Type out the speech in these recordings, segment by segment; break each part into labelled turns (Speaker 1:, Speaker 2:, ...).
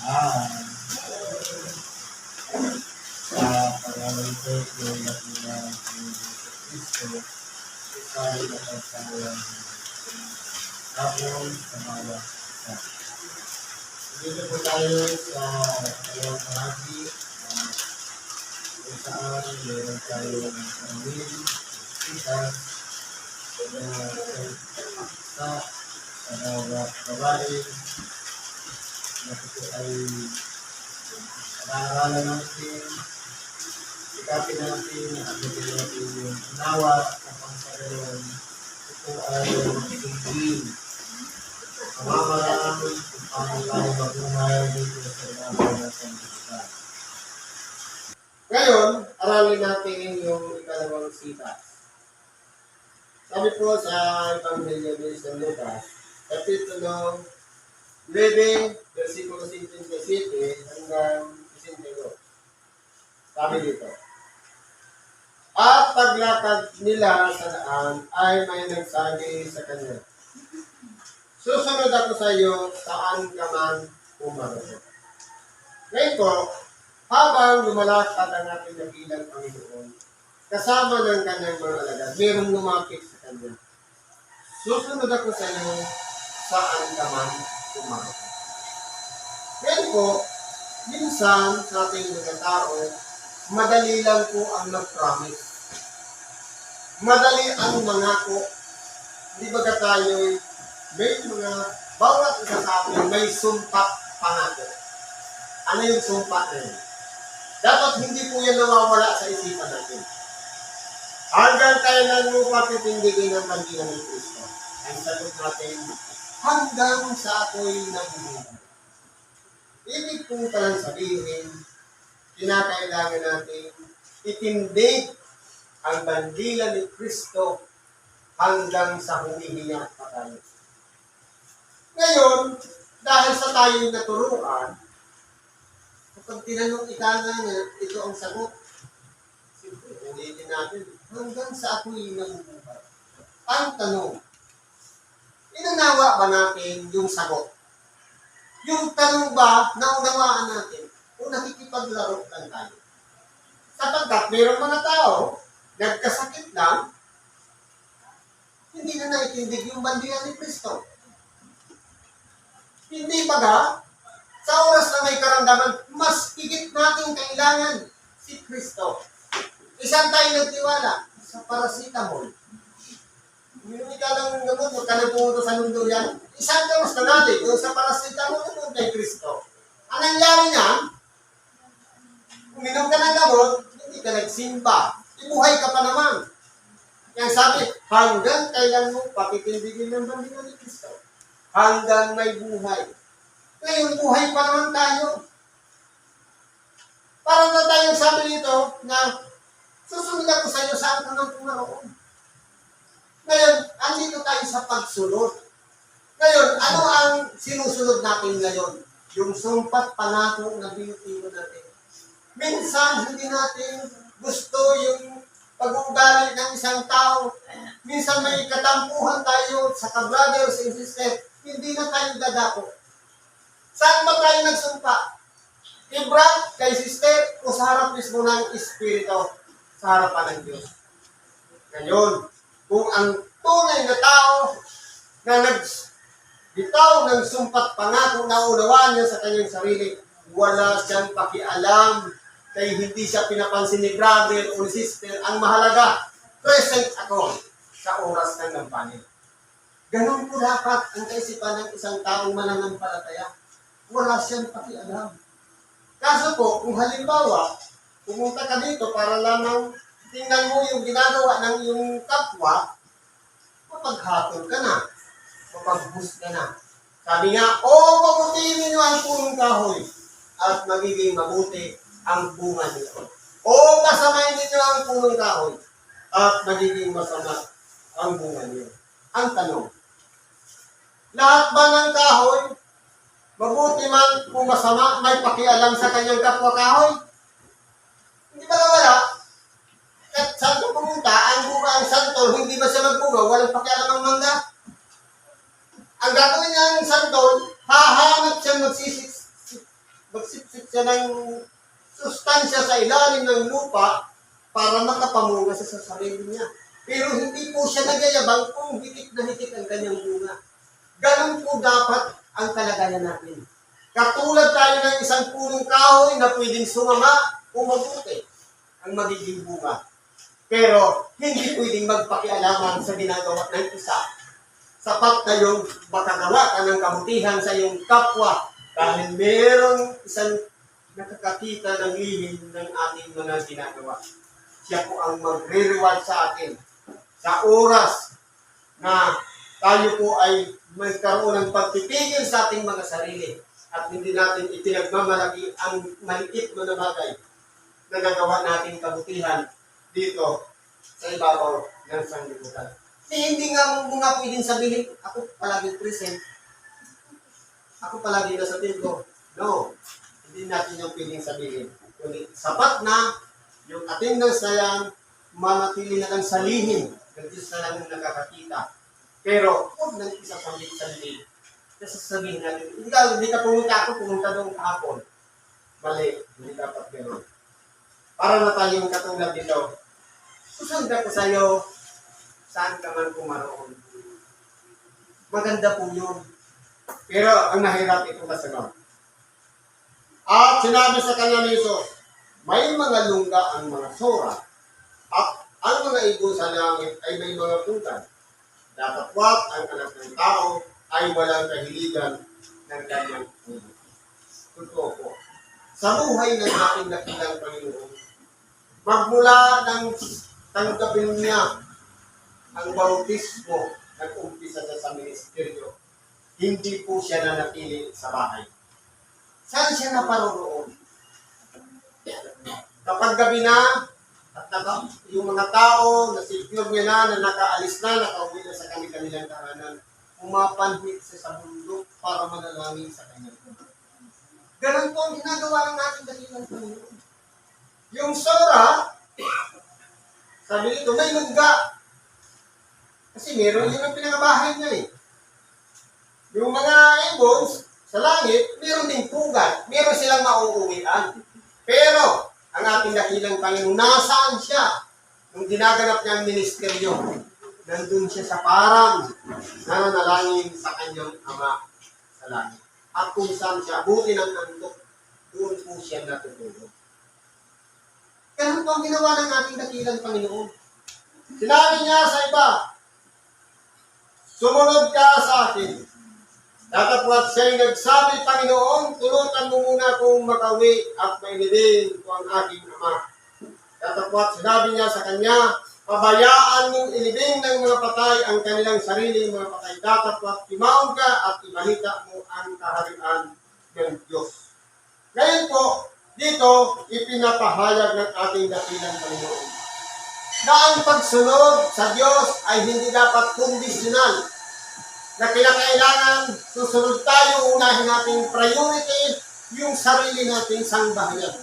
Speaker 1: Ah, sa pangalan ko, yung nakina ni Kristo, isa'y nakasayang hapon sa mga isa. Dito po tayo sa dalawang bahagi kung saan meron tayong pamilya, kita, sa mga babae na ito ay pag-aaralan natin, sikapin natin, abutin natin yung unawa at ang pagkaroon. Ito ay sundin. Pamamaraan kung paano tayo mabuhay dito sa ilalim ng sanlibutan. Ngayon, aralin natin yung ikalawang sitas. Sabi po sa Ebanghelyo ni San Lucas, Kapitulo 9, versikulo 57 hanggang 62. Sabi dito, at paglakad nila sa daan ay may nagsabi sa kanya, susunod ako sa iyo saan ka man pumaroon. Ngayon po, habang lumalakad ang ating nabilang Panginoon, kasama ng kanyang mga alagad, mayroong lumapit sa kanya. Susunod ako sa iyo saan ka man pumaroon. Ngayon po, minsan sa ating mga tao, madali lang po ang mag-promise. Madali ang mangako. Hindi ba tayo'y may mga, bawat isa sa atin may sumpat pangako. Ano yung sumpat na yun? Dapat hindi po yan nawawala sa isipan natin. Hanggang kailan mo patitindigin ang bandigan ng Kristo? Ang sagot natin, hanggang sa ako'y nabubuhay. Ibig po talang sabihin, kinakailangan natin itindig ang bandila ni Kristo hanggang sa humihinga pa tayo. Ngayon, dahil sa tayo'y naturuan, kapag tinanong ikana niya, ito ang sagot. Siyempre, ulitin natin, hanggang sa ako'y nabubuhay. Ang tanong, inanawa ba natin yung sagot? Yung tanong ba, naunawaan natin? O nakikipaglaro lang tayo? Sapagkat mayroong mga tao, nagkasakit lang, hindi na naitindig yung bandiyan ni Kristo. Hindi baga, sa oras na may karamdaman, mas higit natin kailangan si Kristo. Isang tayo nagtiwala sa paracetamol. Hindi ka lang gamot, huwag ka na pumunta sa mundo yan. Isang karos na natin, yung sa paracetamol naman kay Kristo. Ang nangyari niyan, uminom ka ng gamot, hindi ka nagsimba. Ibuhay ka pa naman. Kaya sabi, hanggang kailan mo patitindigin ng bandila ni Kristo. Hanggang may buhay. Ngayon, buhay pa naman tayo. Parang na tayong sabi nito na susunod ako sa iyo saan ka nang pumaroon. Ngayon, andito tayo sa pagsunod. Ngayon, ano ang sinusunod natin ngayon? Yung sumpat pangako na binitibo natin. Minsan, hindi natin gusto yung pag-uugali ng isang tao. Minsan may katampuhan tayo sa ka-brothers and sisters. Hindi na tayo dadako. Saan ba tayo nagsumpa? Ibra, kay sister, o sa harap mismo ng Espiritu, sa harapan ng Diyos. Ngayon, kung ang tunay na tao na nagbitaw ng sumpat pangako na unawaan niya sa kanyang sarili, wala siyang pakialam kaya hindi siya pinapansin ni brother o sister. Ang mahalaga, present ako sa oras ng gampanin. Ganun po dapat ang kaisipan ng isang taong mananampalataya. Wala siyang pakialam. Kaso po, kung halimbawa, pumunta ka dito para lamang tingnan mo yung ginagawa ng iyong kapwa, mapaghatol ka na, mapagbus ka na. Sabi nga, pagutihin ninyo ang punong kahoy at magiging mabuti ang bunga nito. Pasamayin ninyo ang punong kahoy at magiging masama ang bunga niyo. Ang tanong, lahat ba ng kahoy, mabuti man kung masama, may pakialam sa kanyang kapwa kahoy? Hindi ba wala? At saan ka pumunta, ang bunga, ang santol, hindi ba siya magbunga? Walang pakialam ang mangga. Ang gagawin niya ng santol, hahanap siya magsipsip siya ng sustansya sa ilalim ng lupa para makapamunga sa sarili niya. Pero hindi po siya nagyayabang kung higit na higit ang kanyang bunga. Ganun po dapat ang kalagayan natin. Katulad tayo ng isang punong kahoy na pwedeng sumama o mabuti ang magiging bunga. Pero hindi pwedeng magpakialaman sa ginagawa ng isa. Sapat na yung makagawa ka ng kabutihan sa iyong kapwa dahil merong isang nakakakita ng lihim ng ating mga ginagawa. Siya po ang magre-reward sa atin sa oras na tayo po ay magkaroon ng pagpipigil sa ating mga sarili at hindi natin ipinagmamalaki ang maliit na bagay na nagawa nating kabutihan dito sa ibabaw ng sanglibutan. Hindi nga mo nga pwedeng sabihin, ako palagi present, ako palagi nasa templo. No, hindi natin yung pwedeng sabihin. Kundi sapat na yung attendance na yan, manatili na lang sa lihim, ng Diyos na lang yung nakakakita. Pero, huwag nang isasambit sa lihim. Kasi sabihin natin, hindi ka pumunta doon kahapon. Mali, hindi dapat gano'n. Para na tayong katulad dito, susunda ko sa'yo, saan ka man kumaroon. Maganda po yun. Pero ang nahirap ito kasagot. At sinabi sa kanya ni Jesus, may mga lungga ang mga sora, at ang mga ibon sa langit ay may mga putad. Datapwat ang anak ng tao ay walang kahiligan ng kanyang ulo. Totoo po. Sa buhay ng ating dakilang Panginoon, magmula ng tanggapin niya ang bautismo, nag-umpisa siya sa ministeryo, hindi po siya nanatili sa bahay. Saan siya naparoroon? Kapag gabi na, at yung mga tao, na-secure niya na nakaalis na, nakauwi na sa kanilang tahanan, umapanhit siya sa bundok para manalangin sa kanya. Ganun po ang ginagawa ng ating dakilang Panginoon. Yung sora, sabi nito, may lungga. Kasi meron yun ang pinangabahay niya eh. Yung mga ibons sa langit, meron ding pugad. Meron silang mauuwian. Pero, ang ating dakilang Panginoon, nasaan siya? Nung ginaganap niya ang ministeryo, nandun siya sa parang nananalangin sa kanyang Ama sa langit. At kung saan siya, buti ng antok, doon po siya natutulog. Ganun po ang ginawa ng ating dakilang Panginoon. Sinabi niya sa iba, sumunod ka sa akin. Datapwat siya'y nagsabi, Panginoon, tulutan mo muna akong makauwi at mailibing ko ang aking ama. Datapwat sinabi niya sa kanya, pabayaan mong ilibing ng mga patay ang kanilang sariling mga patay. Datapwat timaon ka at ibalita mo ang kaharian ng Diyos. Ngayon po, dito ipinapahayag ng ating dakilang Panginoon na ang pagsunod sa Diyos ay hindi dapat kondisyonal. Na kinakailangan susunod tayo, unahin nating priority yung sarili nating sangbahayan.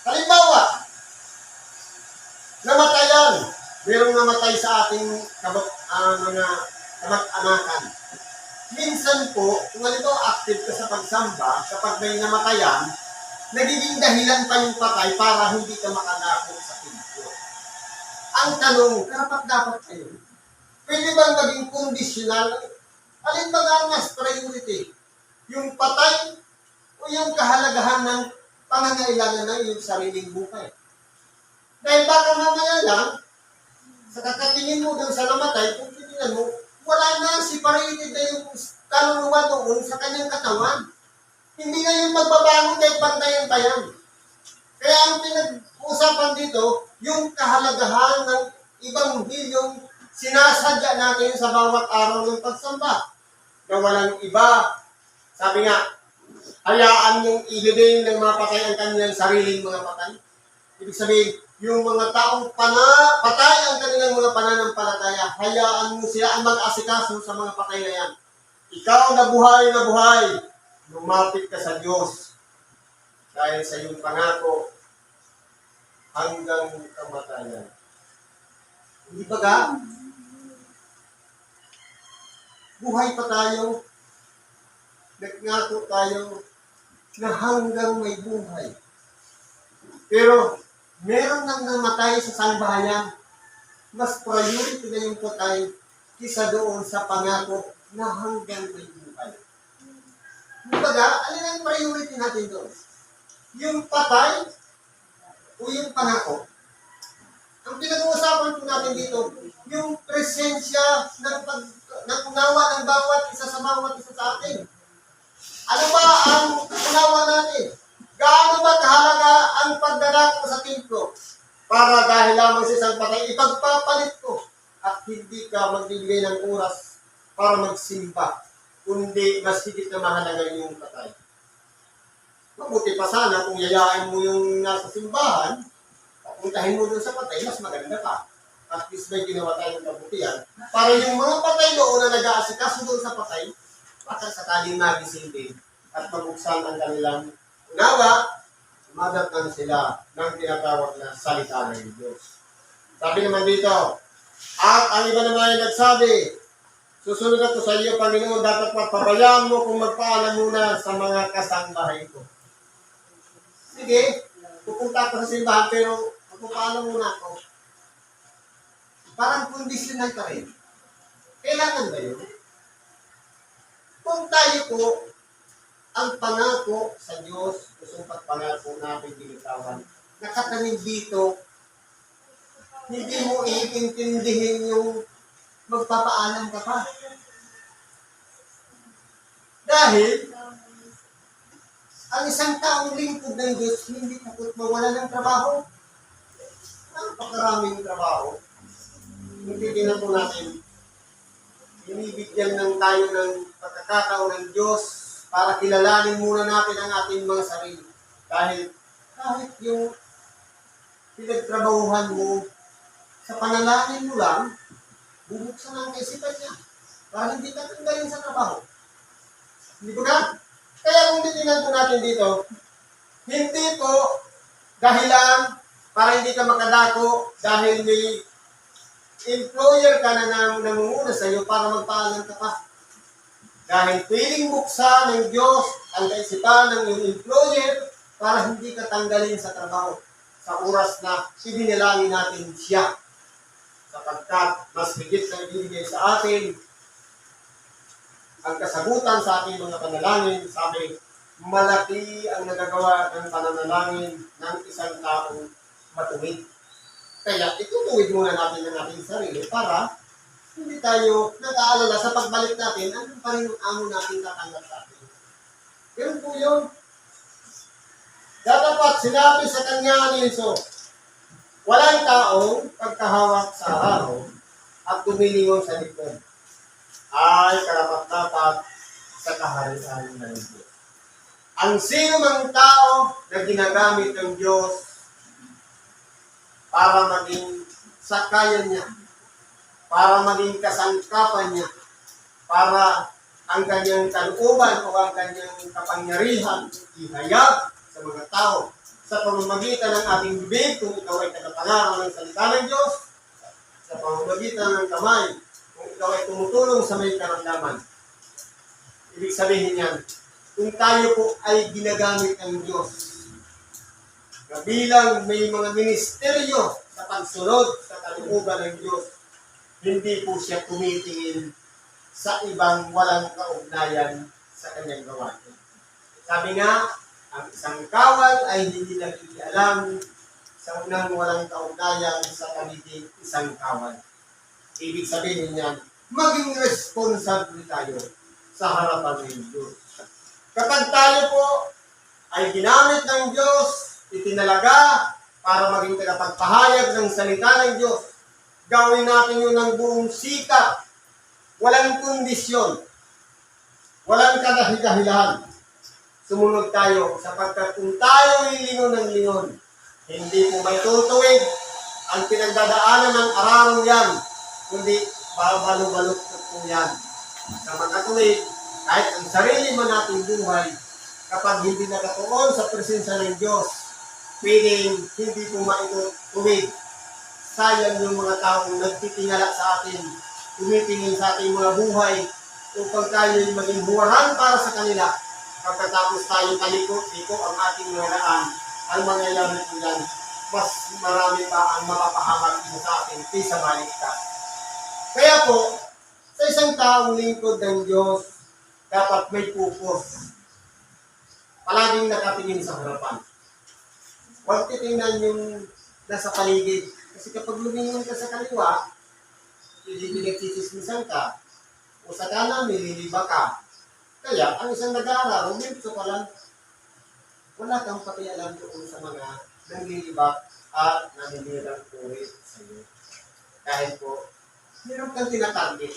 Speaker 1: Halimbawa, namatayan. Merong namatay sa ating mga kamag-anakan. Minsan po, kung halimbawa active ka sa pagsamba, kapag may namatayan, nagiging dahilan pa yung patay para hindi ka makalapot sa templo. Ang tanong, karapat-dapat kayo. Pwede bang maging conditional? Alin ba nga mas priority? Yung patay o yung kahalagahan ng pangangailangan ng iyong sariling buhay? Dahil baka mamaya lang, sa kakatingin mo doon sa namatay, kung titingnan mo, wala na, separated na yung kaluluwa doon sa kanyang katawan. Hindi na yung magbabangon kahit pantayan pa yan. Kaya ang pinag-usapan dito, yung kahalagahan ng ibang bilyong sinasadya natin sa bawat araw ng pagsamba. Na walang iba. Sabi nga, hayaan yung ilibing ng mga patay ang kanilang sariling mga patay. Ibig sabihin, yung mga taong patay ang kanilang mga pananampalataya, hayaan mo sila ang mag-asikaso sa mga patay na yan. Ikaw na buhay, lumapit ka sa Diyos dahil sa iyong pangako hanggang kamatayan. Hindi ba ka? Buhay pa tayo. Nagngako tayo. na hanggang may buhay. Pero meron nang namatay sa sambahayan, mas priority na yung patay kisa doon sa pangako na hanggang may buhay. Kumbaga, alin ang priority natin doon? Yung patay o yung pangako? Ang pinag-uusapan po natin dito, yung presensya ng unawa ng bawat isa sa atin. Ano ba ang unawa natin? Gaano ba kahalaga ang pagdarako sa templo? Para dahil lamang sa isang patay, ipagpapalit ko at hindi ka magbibigay ng oras para magsimba, kundi mas higit na mahalaga yung patay. Mabuti pa sana kung yayain mo yung nasa simbahan, puntahin mo doon sa patay, mas maganda pa. At least may ginawa tayong kabutihan. Para yung mga patay doon na nag-aasikaso doon sa patay, baka sakaling magising din at mabuksan ang kanilang unawa, madatnan sila ng tinatawag na salita ng Diyos. Sabi naman dito, at ang iba naman ay nagsabi, susunod ako sa iyo, Panginoon, dapat papabayaan mo kung magpaalam muna sa mga kasambahay ko. Sige, pupunta ako sa simbahan, pero magpapaalam muna ako. Parang kondisyonan pa rin. Kailangan ba yun? Kung tayo po, ang pangako sa Diyos, kusong pagpangako natin binitawan, nakatanim dito, hindi mo iintindihin yung magpapaalam ka pa. Dahil, ang isang taong lingkod ng Diyos, hindi takot mawala ng trabaho. Napakaraming trabaho. Hindi din po natin, binibigyan ng tayo ng pagkakataon ng Diyos para kilalanin muna natin ang ating mga sarili. Dahil kahit yung pinagtrabahuhan mo, sa panalangin mo lang, bubuksan ang kaisipan niya para hindi ka tanggalin sa trabaho. Hindi ba nga? Kaya kung titingnan po natin dito, hindi po dahilan para hindi ka makadako dahil may employer ka na namumuna sa iyo para magpaalam ka pa. Dahil piling buksan ng Diyos ang kaisipan ng iyong employer para hindi ka tanggalin sa trabaho sa oras na ibinalangin natin siya. Sapagkat mas higit na ibigay sa atin ang kasagutan sa ating mga panalangin. Sabi, malaki ang nagagawa ng pananalangin ng isang taong matuwid. Kaya itutuwid muna natin ang ating sarili para hindi tayo nag-aalala sa pagbalik natin, ano pa rin yung amo natin katanggap sa atin. Ganun po yun. Dapat sinabi sa kanya ni Jesus, walang taong pagkahawak sa araw at tumilingon sa likod ay karapat-dapat sa kaharian ng Diyos. Ang sino mang tao na ginagamit ng Diyos para maging sakayan niya, para maging kasangkapan niya, para ang kanyang kalooban o ang kanyang kapangyarihan ihayag sa mga tao sa pamamagitan ng ating bibig, kung ikaw ay tagapangaral ng salita ng Diyos, sa pamamagitan ng kamay, kung ikaw ay tumutulong sa may karamdaman. Ibig sabihin yan, kung tayo po ay ginagamit ng Diyos, kabilang may mga ministeryo sa pagsunod sa kalooban ng Diyos, hindi po siya tumitingin sa ibang walang kaugnayan sa kanyang gawain. Sabi nga, ang isang kawal ay hindi nag-ialam sa unang walang kaugnayan sa paligid isang kawal. Ibig sabihin niyan, maging responsable tayo sa harapan ng Diyos. Kapag tayo po ay ginamit ng Diyos, itinalaga para maging tagapagpahayag ng salita ng Diyos, gawin natin yun ng buong sikap, walang kondisyon, walang kadahidahilan. Sumunod tayo sapagkat kung tayo lilingon ng lingon, hindi po may tutuwid ang pinagdadaanan ng ararong yan, kundi babalog-balog po yan. Sa makatuwid, kahit ang sarili man nating buhay, kapag hindi nakatuon sa presensya ng Diyos, pwedeng hindi po maitutuwid. Sayang yung mga taong nagtitingala sa atin, tumitingin sa ating mga buhay, upang tayo maging buwaran para sa kanila, pagkatapos tayo taliko ang ating naraan, ang mangyayari po yan, mas marami pa ang mapapahamak sa atin kaysa maligtas. Kaya po, sa isang taong lingkod ng Diyos, dapat may purpose. Palaging nakatingin sa harapan. Huwag titingnan yung nasa paligid. Kasi kapag lumingon ka sa kaliwa, hindi nagsisismisan ka. O sa kanan, nililiba ka. Kaya, ang isang nag-aaral, uminto ka lang. Wala kang pakialam doon sa mga nanglilibak at naninirang puri sa iyo. Dahil po, meron kang tinatarget.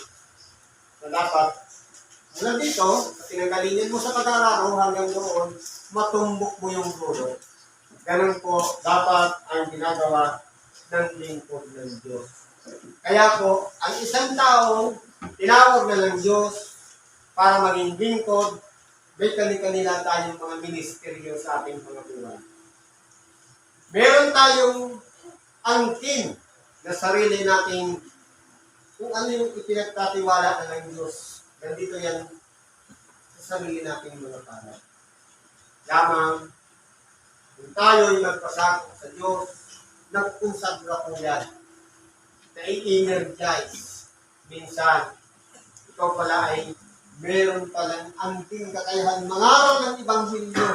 Speaker 1: So, dapat, mula dito, sa tinanggalinin mo sa pag-aaral hanggang doon, matumbok mo yung dulo. Ganun po, dapat ang ginagawa ng lingkod ng Diyos. Kaya po, ang isang taong tinawag na ng Diyos para maging lingkod, may kani-kanila tayong mga ministeryo sa ating mga buhay. Meron tayong angkin na sarili nating kung ano yung ipinagtatiwala na ng Diyos. Nandito yan sa sarili nating mga para. Lamang, kung tayo'y magpasakop sa Diyos, nagpunsagra po yan. Na-i-energize. Minsan, ikaw pala ay meron palang angking kakayahan mangaral ng Ebanghelyo.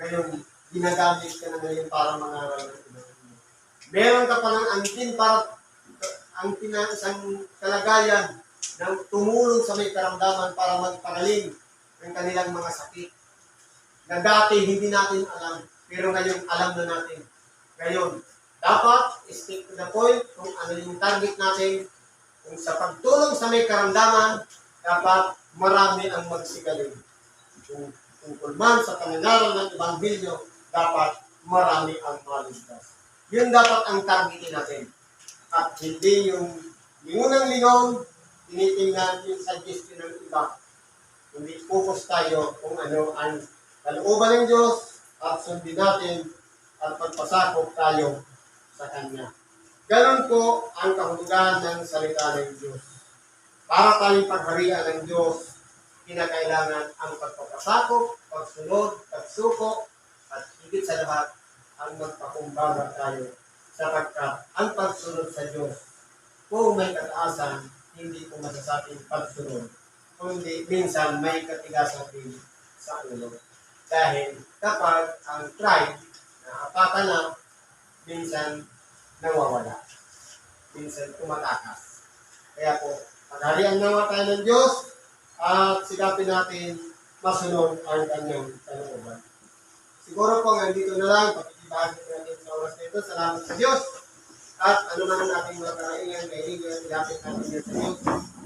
Speaker 1: Ngayon, ginagamit ka na ngayon para mangaral ng Ebanghelyo. Meron ka palang angkin para angkin na isang kalagayan ng tumulong sa may karamdaman para magpagaling ng kanilang mga sakit. Na dati hindi natin alam, pero ngayon alam na natin. Ngayon, dapat stick to the point kung ano yung target natin. Kung sa pagtulong sa may karamdaman, dapat marami ang magsigaling. Kung tungkol man sa pananaral ng Ebanghelyo, dapat marami ang maligtas. Yun dapat ang targetin natin. At hindi yung lingon-lingon, tinitingnan yung suggestion ng iba. Hindi focus tayo kung ano ang kalooban ng Diyos at sundin natin at pagpasakop tayo sa Kanya. Ganon po ang kahulugan ng salita ng Diyos. Para tayong pagharian ng Diyos, kinakailangan ang pagpapasakop, pagsunod, pagsuko, at higit sa lahat, ang magpakumbaga tayo sapagkat ang pagsunod sa Diyos, kung may kataasan, hindi ko masasabing pagsunod, kundi minsan may katigasan din sa ulo. Dahil kapag ang pride na apata na, minsan nawawala. Minsan tumatakas. Kaya po, pagharian nawa tayo ng Diyos at sigapin natin masunod ang kanyang kalooban. Siguro po nandito na lang, pakikibahagi natin sa oras na ito. Salamat sa Diyos. At ano naman natin mga karaingan, kaibigan, sigapin natin yan sa Diyos.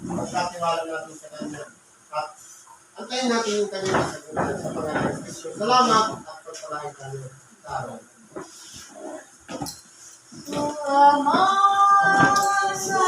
Speaker 1: Pagkatiwala natin sa Kanya. At antayin natin yung kanyang sagutan sa pangalan ng Kristo. Salamat at pagpalain tayo sa araw.
Speaker 2: Salamat sa